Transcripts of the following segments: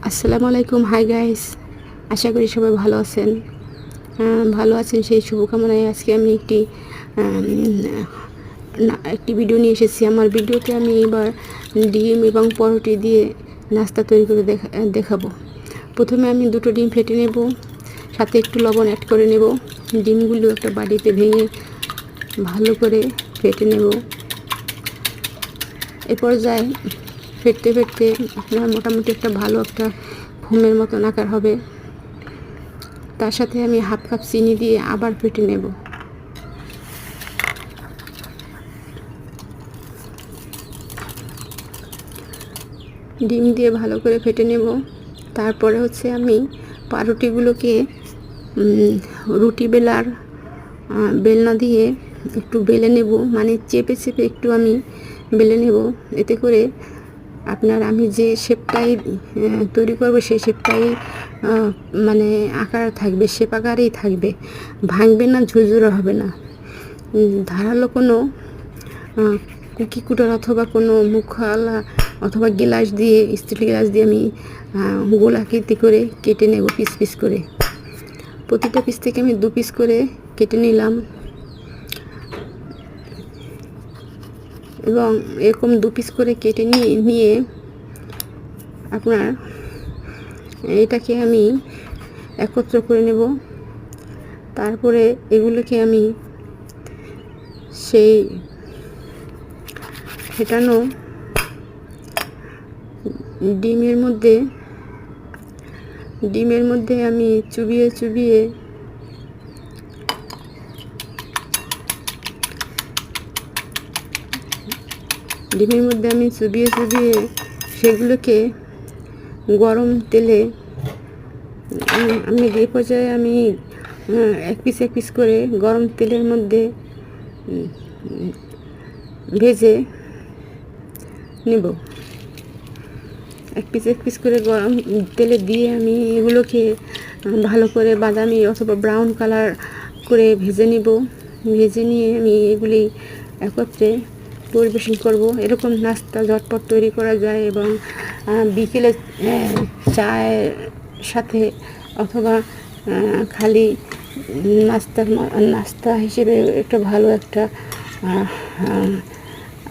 আসসালামু আলাইকুম। Hi guys, আশা করি সবাই ভালো আছেন। ভালো আছেন সেই শুভকামনায় আজকে আমি একটি ভিডিও নিয়ে এসেছি। আমার ভিডিওতে আমি এবার ডিম এবং পরোটি দিয়ে নাস্তা তৈরি করে দেখাবো। প্রথমে আমি দুটো ডিম ফেটে নেব, সাথে একটু লবণ অ্যাড করে নেব। ডিমগুলো একটা বাটিতে ভেঙে ভালো করে ফেটে নেব। এ পর্যায়ে ফেটতে ফেটতে আপনার মোটামুটি একটা ভালো একটা ফোমের মতন আকার হবে। তার সাথে আমি হাফ কাপ চিনি দিয়ে আবার ফেটে নেব। ডিম দিয়ে ভালো করে ফেটে নেব। তারপরে হচ্ছে আমি পাউরুটিগুলোকে রুটি বেলনা দিয়ে একটু বেলে নেব, মানে চেপে চেপে একটু আমি বেলে নেব। এতে করে আমি যে শেপটাই তৈরি করব সেই শেপটাই মানে আকার থাকবে, শেপ আকারেই থাকবে, ভাঙবে না, ঝুরঝুরে হবে না। ধারালো কোনো কুকি কুটার অথবা কোনো মুখওয়ালা অথবা স্টিল গ্লাস দিয়ে আমি গোল আকৃতি করে কেটে নেব পিস পিস করে। প্রতিটা পিস থেকে আমি 2 পিস করে কেটে নিলাম এবং এরকম 2 পিস করে কেটে নিয়ে আপনার এটাকে আমি একত্র করে নেব। তারপরে এগুলোকে আমি সেই ফেটানো ডিমের মধ্যে আমি চুবিয়ে সেগুলোকে গরম তেলে আমি এই পর্যায়ে আমি এক পিস করে গরম তেলের মধ্যে ভেজে নেব। এক পিস করে গরম তেলে দিয়ে আমি এগুলোকে ভালো করে বাদামি অথবা ব্রাউন কালার করে ভেজে নিয়ে আমি এগুলি একত্রে পরিবেশন করব। এরকম নাস্তা ঝটপট তৈরি করা যায় এবং বিকেলে চায়ের সাথে অথবা খালি নাস্তা হিসেবে একটা ভালো একটা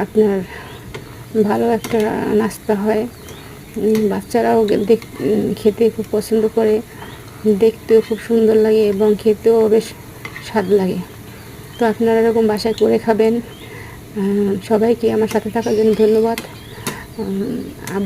আপনার ভালো একটা নাস্তা হয়। বাচ্চারাও খেতে খুব পছন্দ করে, দেখতেও খুব সুন্দর লাগে এবং খেতেও বেশ স্বাদ লাগে। তো আপনারা এরকম বাসায় করে খাবেন। সবাইকে আমার সাথে থাকার জন্য ধন্যবাদ। আবার